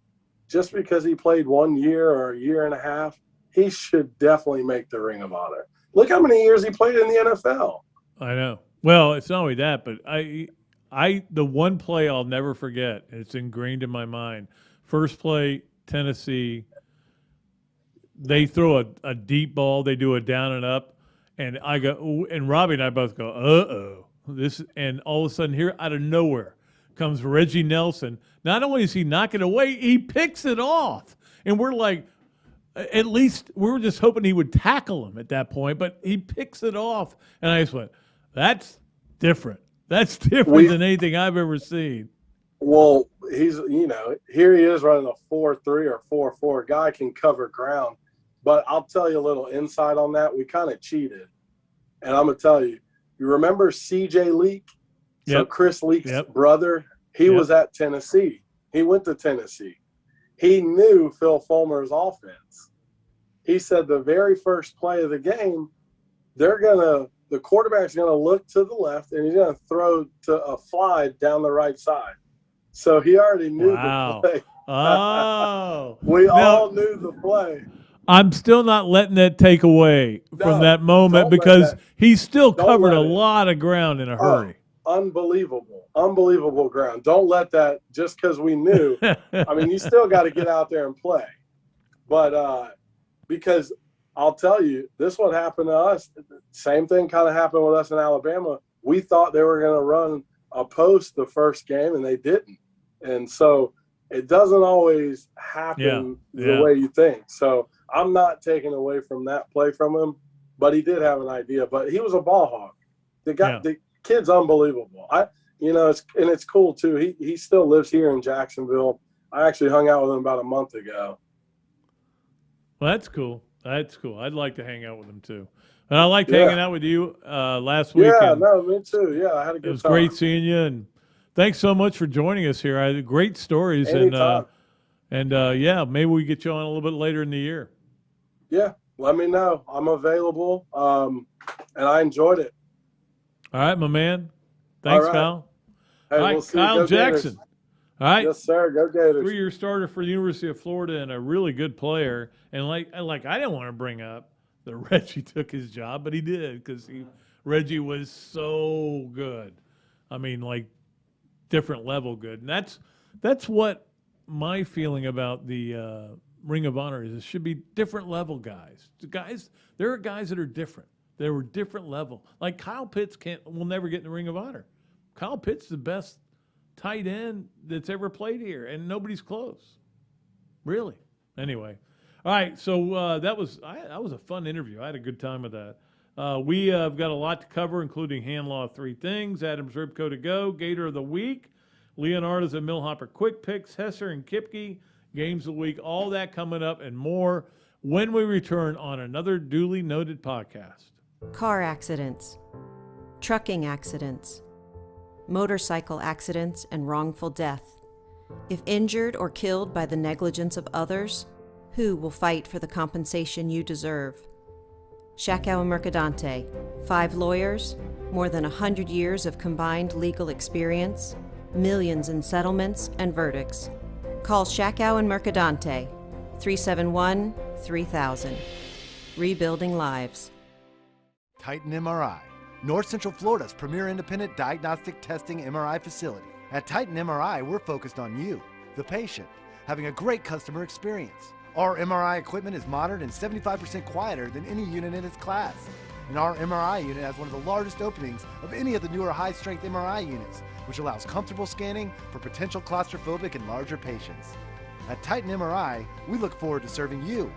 Just because he played 1 year or a year and a half, he should definitely make the Ring of Honor. Look how many years he played in the NFL. I know. Well, it's not only that, but the one play I'll never forget, and it's ingrained in my mind. First play, Tennessee, they throw a deep ball, they do a down and up, and I go, and Robbie and I both go, uh-oh. And all of a sudden here out of nowhere comes Reggie Nelson. Not only is he knocking it away, he picks it off. And we're like, at least we were just hoping he would tackle him at that point, but he picks it off. And I just went, that's different. That's different than anything I've ever seen. Well, he's, here he is running a 4.3 or 4.4. Guy can cover ground. But I'll tell you a little insight on that. We kind of cheated. And I'm going to tell you, you remember C.J. Leak? So Chris Leak's brother, he was at Tennessee. He went to Tennessee. He knew Phil Fulmer's offense. He said the very first play of the game, the quarterback's going to look to the left and he's going to throw to a fly down the right side. So he already knew the play. Oh. We all knew the play. I'm still not letting that take away from that moment because he still covered a lot of ground in a hurry. Unbelievable ground. Don't let that, just because we knew. I mean, you still got to get out there and play. But because I'll tell you, this is what happened to us. Same thing kind of happened with us in Alabama. We thought they were going to run a post the first game, and they didn't. And so it doesn't always happen the way you think. So I'm not taking away from that play from him, but he did have an idea. But he was a ball hog. The kid's unbelievable. It's cool too. He still lives here in Jacksonville. I actually hung out with him about a month ago. Well, that's cool. That's cool. I'd like to hang out with him too. And I liked hanging out with you last week. Yeah, no, me too. Yeah, I had a good time. It was great seeing you, and thanks so much for joining us here. I had great stories, anytime. and maybe we get you on a little bit later in the year. Yeah, let me know. I'm available, and I enjoyed it. All right, my man. Thanks, Kyle. Hey, all right, we'll see. Kyle Go Jackson. Gators. All right. Yes, sir. Go Gators. 3-year starter for the University of Florida and a really good player. And I didn't want to bring up that Reggie took his job, but he did because Reggie was so good. I mean, like different level good. And that's what my feeling about the Ring of Honor is. It should be different level guys. There are guys that are different. They were different level. Like Kyle Pitts will never get in the Ring of Honor. Kyle Pitts is the best tight end that's ever played here, and nobody's close. Really. Anyway. All right, so that was a fun interview. I had a good time with that. We have got a lot to cover, including hand law 3 things, Adam's Ribco to go, Gator of the Week, Leonardo's and Millhopper Quick Picks, Hesser and Kipke, Games of the Week, all that coming up and more when we return on another duly noted podcast. Car accidents, trucking accidents, motorcycle accidents, and wrongful death. If injured or killed by the negligence of others, who will fight for the compensation you deserve? Shakow and Mercadante, 5 lawyers, more than 100 years of combined legal experience, millions in settlements and verdicts. Call Shakow and Mercadante, 371-3000. Rebuilding lives. Titan MRI, North Central Florida's premier independent diagnostic testing MRI facility. At Titan MRI, we're focused on you, the patient, having a great customer experience. Our MRI equipment is modern and 75% quieter than any unit in its class. And our MRI unit has one of the largest openings of any of the newer high-strength MRI units, which allows comfortable scanning for potential claustrophobic and larger patients. At Titan MRI, we look forward to serving you.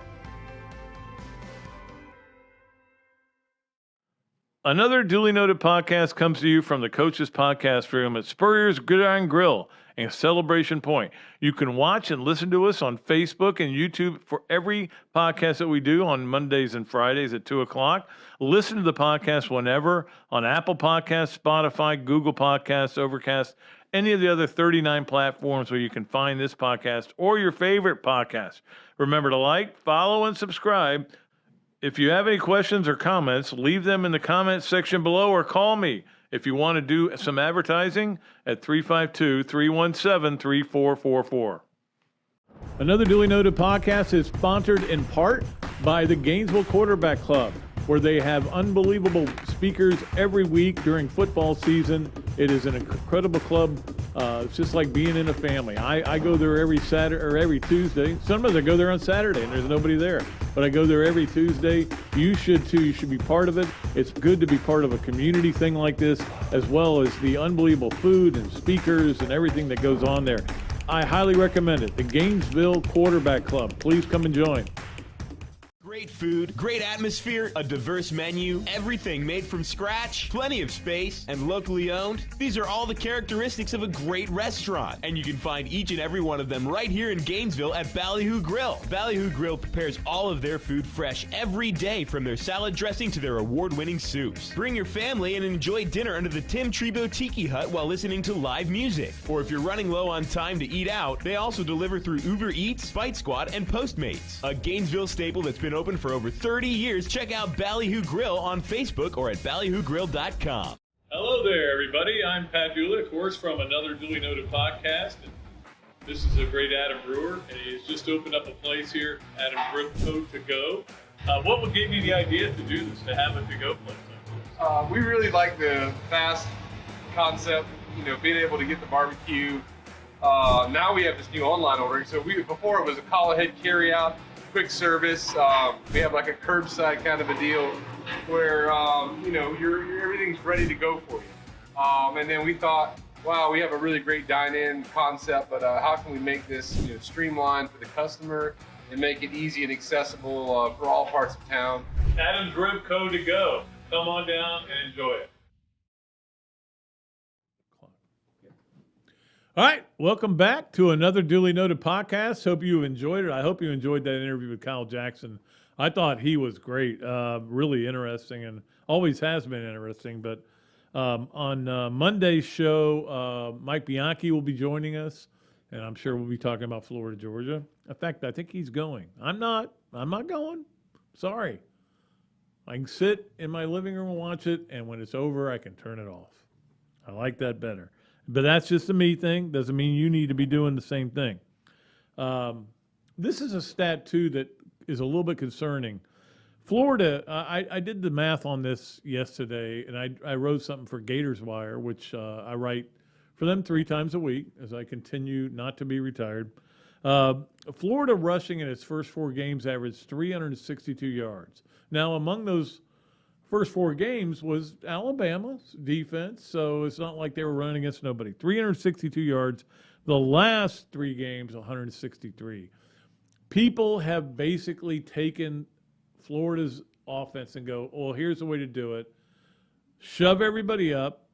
Another Duly Noted Podcast comes to you from the Coach's Podcast Room at Spurrier's Gridiron Grill and Celebration Point. You can watch and listen to us on Facebook and YouTube for every podcast that we do on Mondays and Fridays at 2 o'clock. Listen to the podcast whenever on Apple Podcasts, Spotify, Google Podcasts, Overcast, any of the other 39 platforms where you can find this podcast or your favorite podcast. Remember to like, follow, and subscribe. If you have any questions or comments, leave them in the comments section below or call me if you want to do some advertising at 352-317-3444. Another Duly Noted Podcast is sponsored in part by the Gainesville Quarterback Club, where they have unbelievable speakers every week during football season. It is an incredible club. It's just like being in a family. I go there every Saturday or every Tuesday. Sometimes I go there on Saturday and there's nobody there, but I go there every Tuesday. You should too. You should be part of it. It's good to be part of a community thing like this, as well as the unbelievable food and speakers and everything that goes on there. I highly recommend it. The Gainesville Quarterback Club. Please come and join. Great food, great atmosphere, a diverse menu, everything made from scratch, plenty of space, and locally owned. These are all the characteristics of a great restaurant, and you can find each and every one of them right here in Gainesville at Ballyhoo Grill. Ballyhoo Grill prepares all of their food fresh every day, from their salad dressing to their award-winning soups. Bring your family and enjoy dinner under the Tim Trebo Tiki Hut while listening to live music. Or if you're running low on time to eat out, they also deliver through Uber Eats, Fight Squad, and Postmates. A Gainesville staple that's been open for over 30 years. Check out Ballyhoo Grill on Facebook or at ballyhoogrill.com. Hello there, everybody. I'm Pat Dooley, of course, from Another Duly Noted Podcast. And this is a great Adam Brewer, and he's just opened up a place here, Adam Brewer To Go. What gave you the idea to do this, to have a to-go place like this? We really like the fast concept, being able to get the barbecue. Now we have this new online ordering. So before it was a call ahead carry out, quick service. We have like a curbside kind of a deal where everything's ready to go for you. And then we thought, wow, we have a really great dine-in concept, but how can we make this streamlined for the customer and make it easy and accessible for all parts of town? Adam's Rib Co. To Go. Come on down and enjoy it. All right, welcome back to another Duly Noted Podcast. Hope you enjoyed it. I hope you enjoyed that interview with Kyle Jackson. I thought he was great, really interesting, and always has been interesting. But on Monday's show, Mike Bianchi will be joining us, and I'm sure we'll be talking about Florida, Georgia. In fact, I think he's going. I'm not going. Sorry. I can sit in my living room and watch it, and when it's over, I can turn it off. I like that better. But that's just a me thing. Doesn't mean you need to be doing the same thing. This is a stat, too, that is a little bit concerning. Florida, I did the math on this yesterday, and I wrote something for Gators Wire, which I write for them 3 times a week as I continue not to be retired. Florida rushing in its first 4 games averaged 362 yards. Now, among those first 4 games was Alabama's defense, so it's not like they were running against nobody. 362 yards. The last 3 games, 163. People have basically taken Florida's offense and go, well, here's the way to do it. Shove everybody up,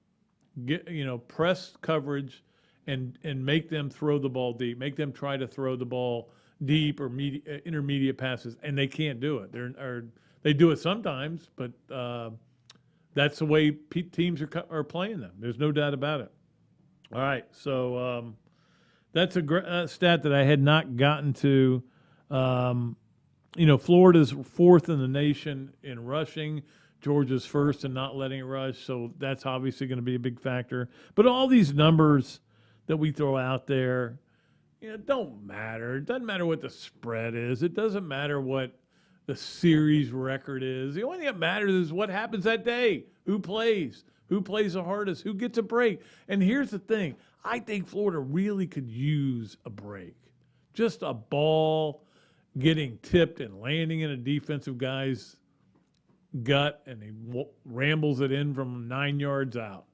press coverage, and make them throw the ball deep. Make them try to throw the ball deep or intermediate passes, and they can't do it. They do it sometimes, but that's the way teams are playing them. There's no doubt about it. All right, so that's a stat that I had not gotten to. Florida's 4th in the nation in rushing. Georgia's 1st in not letting it rush, so that's obviously going to be a big factor. But all these numbers that we throw out there, don't matter. It doesn't matter what the spread is. It doesn't matter what the series record is. The only thing that matters is what happens that day. Who plays the hardest, who gets a break. And here's the thing. I think Florida really could use a break. Just a ball getting tipped and landing in a defensive guy's gut, and he rambles it in from 9 yards out.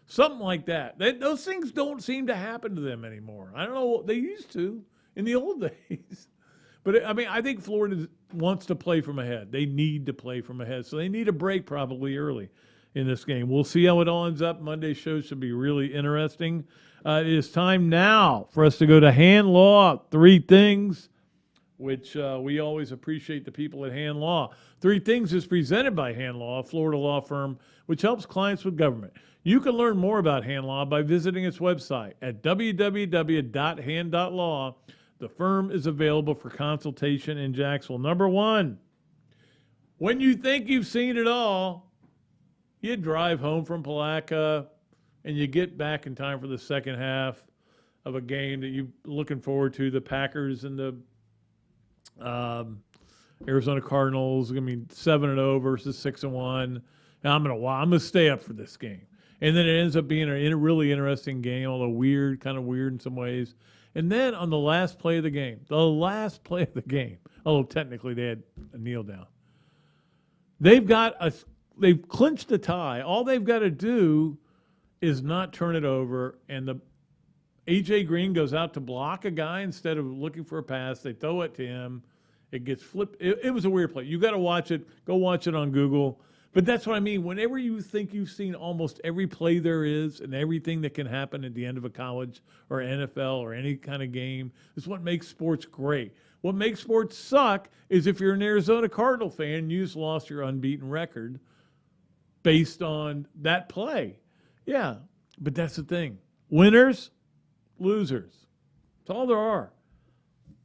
Something like that. Those things don't seem to happen to them anymore. I don't know. They used to in the old days. But, I think Florida wants to play from ahead. They need to play from ahead. So they need a break probably early. in this game. We'll see how it all ends up. Monday's show should be really interesting. It is time now for us to go to Hand Law, 3 Things, which we always appreciate the people at Hand Law. 3 Things is presented by Hand Law, a Florida law firm which helps clients with government. You can learn more about Hand Law by visiting its website at www.hand.law. The firm is available for consultation in Jacksonville. Number 1, when you think you've seen it all, you drive home from Palatka and you get back in time for the second half of a game that you're looking forward to, the Packers and the Arizona Cardinals. I mean, 7-0 versus 6-1. And I'm gonna stay up for this game. And then it ends up being a really interesting game, although kind of weird in some ways. And then on the last play of the game, although technically they had a kneel down, they've clinched a tie. All they've got to do is not turn it over, and the A.J. Green goes out to block a guy instead of looking for a pass. They throw it to him. It gets flipped. It was a weird play. You got to watch it. Go watch it on Google. But that's what I mean. Whenever you think you've seen almost every play there is and everything that can happen at the end of a college or NFL or any kind of game, is what makes sports great. What makes sports suck is if you're an Arizona Cardinal fan, you just lost your unbeaten record based on that play. Yeah, but that's the thing. Winners, losers. That's all there are.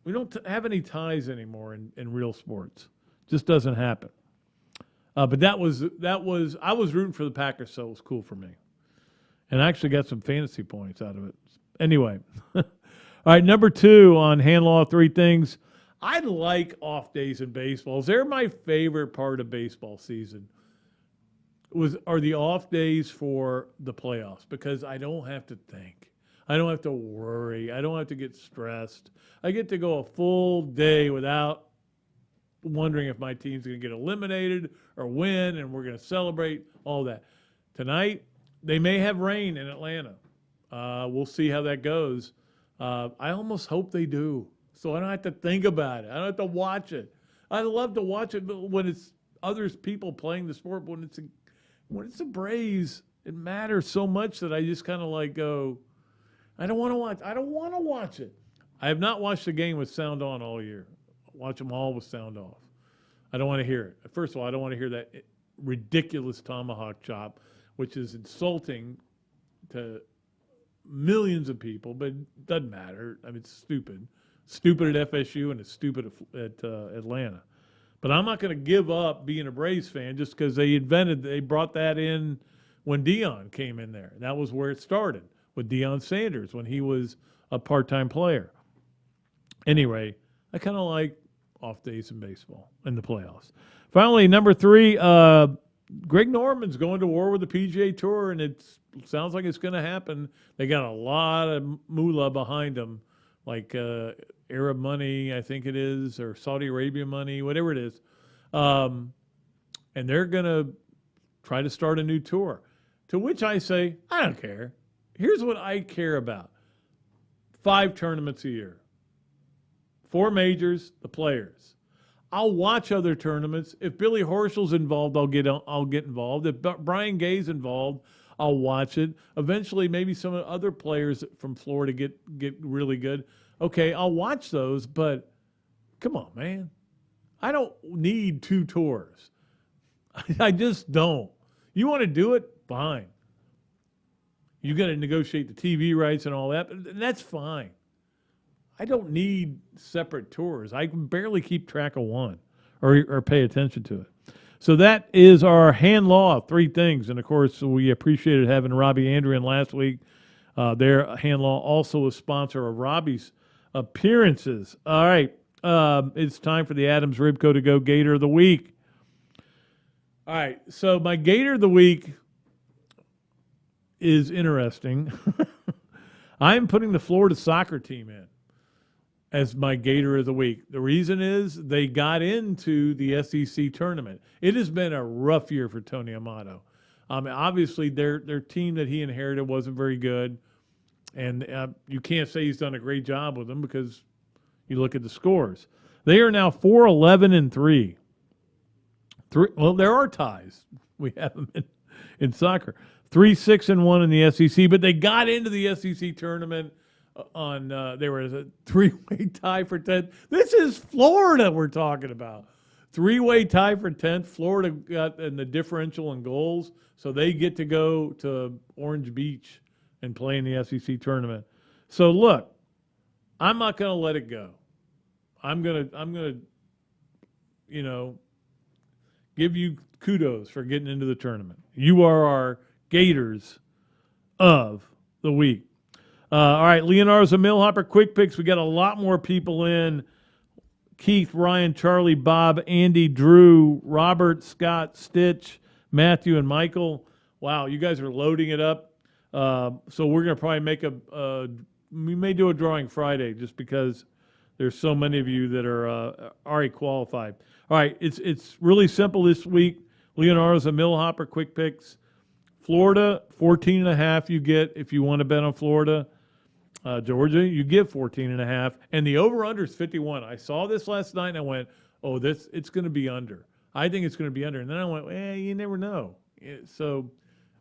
We don't have any ties anymore in real sports. Just doesn't happen. But I was rooting for the Packers, so it was cool for me. And I actually got some fantasy points out of it. Anyway. All right, number 2 on Hand Law, 3 Things. I like off days in baseball. They're my favorite part of baseball season. Are the off days for the playoffs, because I don't have to think. I don't have to worry. I don't have to get stressed. I get to go a full day without wondering if my team's going to get eliminated or win, and we're going to celebrate all that. Tonight, they may have rain in Atlanta. We'll see how that goes. I almost hope they do, so I don't have to think about it. I don't have to watch it. I love to watch it when it's people playing the sport, but when it's the Braves, it matters so much that I just kind of like go, I don't want to watch it. I have not watched a game with sound on all year. Watch them all with sound off. I don't want to hear it. First of all, I don't want to hear that ridiculous tomahawk chop, which is insulting to millions of people, but it doesn't matter. I mean, it's stupid. Stupid at FSU and it's stupid at Atlanta. But I'm not going to give up being a Braves fan just because they brought that in when Deion came in there. That was where it started with Deion Sanders when he was a part-time player. Anyway, I kind of like off days in baseball in the playoffs. Finally, number 3, Greg Norman's going to war with the PGA Tour, and it sounds like it's going to happen. They got a lot of moolah behind them, like Arab money, I think it is, or Saudi Arabia money, whatever it is. And they're going to try to start a new tour, to which I say, I don't care. Here's what I care about. 5 tournaments a year. 4 majors, the players. I'll watch other tournaments. If Billy Horschel's involved, I'll get involved. If Brian Gay's involved, I'll watch it. Eventually, maybe some of the other players from Florida get really good. Okay, I'll watch those, but come on, man. I don't need 2 tours. I just don't. You want to do it? Fine. You got to negotiate the TV rights and all that, but that's fine. I don't need separate tours. I can barely keep track of one or pay attention to it. So that is our Hand Law, 3 Things. And, of course, we appreciated having Robbie Andrew in last week. Their Hand Law also a sponsor of Robbie's appearances. All right. It's time for the Adams Ribco to go Gator of the Week. All right. So my Gator of the Week is interesting. I'm putting the Florida soccer team in as my Gator of the Week. The reason is they got into the SEC tournament. It has been a rough year for Tony Amato. Obviously, their team that he inherited wasn't very good, and you can't say he's done a great job with them because you look at the scores. They are now 4-11-3. Well, there are ties. We have them in soccer. 3-6-1 in the SEC, but they got into the SEC tournament on there was a 3-way tie for 10th. This is Florida we're talking about. 3-way tie for 10th. Florida got in the differential in goals, so they get to go to Orange Beach and play in the SEC tournament. So look, I'm not going to let it go. I'm gonna give you kudos for getting into the tournament. You are our Gators of the week. All right, Leonardo's a Millhopper quick picks. We got a lot more people in. Keith, Ryan, Charlie, Bob, Andy, Drew, Robert, Scott, Stitch, Matthew, and Michael. Wow, you guys are loading it up. So we're going to probably make we may do a drawing Friday just because there's so many of you that are already qualified. All right, it's really simple this week. Leonardo's a Millhopper quick picks. Florida, 14.5 you get if you want to bet on Florida. Georgia, you give 14.5, and the over/under is 51. I saw this last night, and I went, "Oh, it's going to be under." I think it's going to be under, and then I went, you never know." So,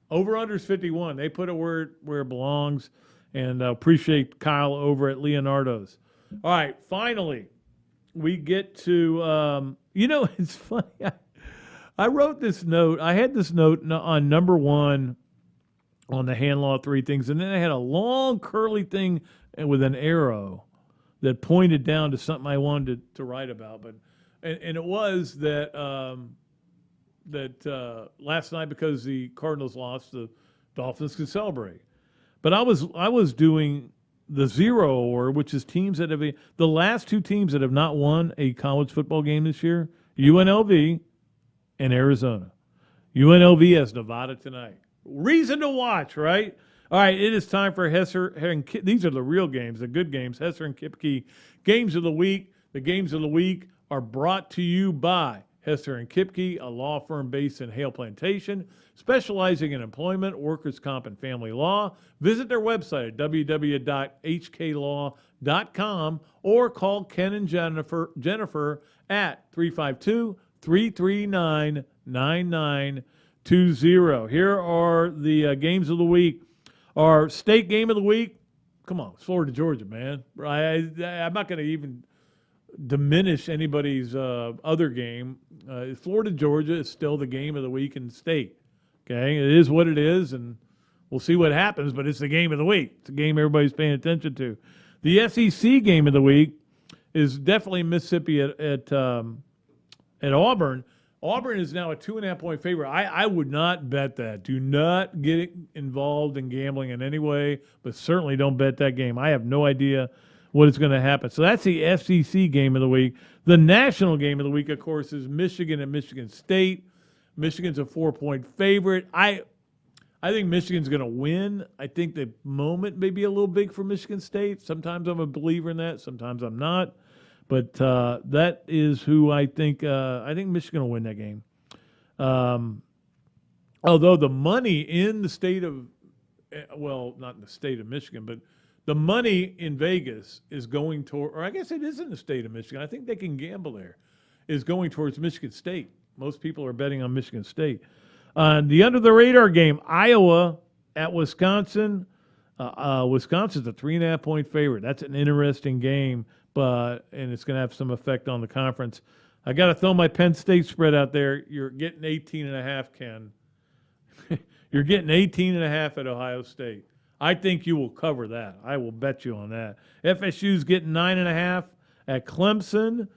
over/under is 51. They put it where it belongs, and appreciate Kyle over at Leonardo's. All right, finally, we get to it's funny. I wrote this note. I had this note on number 1. On the hand law 3 things, and then I had a long curly thing with an arrow that pointed down to something I wanted to write about. But and it was that last night, because the Cardinals lost, the Dolphins could celebrate. But I was doing the zero award, which is teams that have the last 2 teams that have not won a college football game this year: UNLV and Arizona. UNLV has Nevada tonight. Reason to watch, right? All right, it is time for Hesser and these are the real games, the good games. Hesser and Kipke games of the week. The games of the week are brought to you by Hesser and Kipke, a law firm based in Hale Plantation, specializing in employment, workers' comp, and family law. Visit their website at www.hklaw.com or call Ken and Jennifer at 352-339-9920. Here are the games of the week. Our state game of the week, come on, Florida, Georgia, man. I'm not going to even diminish anybody's other game. Florida, Georgia is still the game of the week in the state. Okay, it is what it is, and we'll see what happens, but it's the game of the week. It's a game everybody's paying attention to. The SEC game of the week is definitely Mississippi at Auburn. Auburn is now a 2.5-point favorite. I would not bet that. Do not get involved in gambling in any way, but certainly don't bet that game. I have no idea what is going to happen. So that's the SEC game of the week. The national game of the week, of course, is Michigan and Michigan State. Michigan's a 4-point favorite. I think Michigan's going to win. I think the moment may be a little big for Michigan State. Sometimes I'm a believer in that. Sometimes I'm not. But that is who I think. I think Michigan will win that game. Although the money in the state of, not in the state of Michigan, but the money in Vegas is going toward, or I guess it is in the state of Michigan. I think they can gamble there. Is going towards Michigan State. Most people are betting on Michigan State. The under the radar game, Iowa at Wisconsin. Wisconsin's a 3.5-point favorite. That's an interesting game. And it's going to have some effect on the conference. I got to throw my Penn State spread out there. You're getting 18.5, Ken. You're getting 18.5 at Ohio State. I think you will cover that. I will bet you on that. FSU's getting 9.5 at Clemson.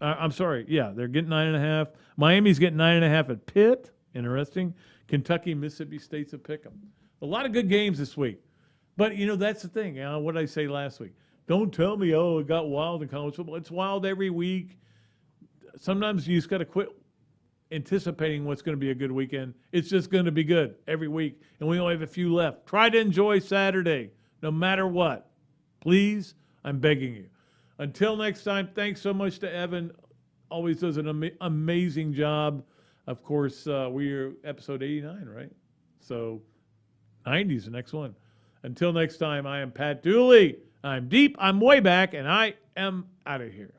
They're getting 9.5. Miami's getting 9.5 at Pitt. Interesting. Kentucky, Mississippi State's a pick 'em. A lot of good games this week. But, that's the thing. What did I say last week? Don't tell me, it got wild in college football. It's wild every week. Sometimes you just got to quit anticipating what's going to be a good weekend. It's just going to be good every week, and we only have a few left. Try to enjoy Saturday, no matter what. Please, I'm begging you. Until next time, thanks so much to Evan. Always does an amazing job. Of course, we're episode 89, right? So 90 is the next one. Until next time, I am Pat Dooley. I'm deep, I'm way back, and I am out of here.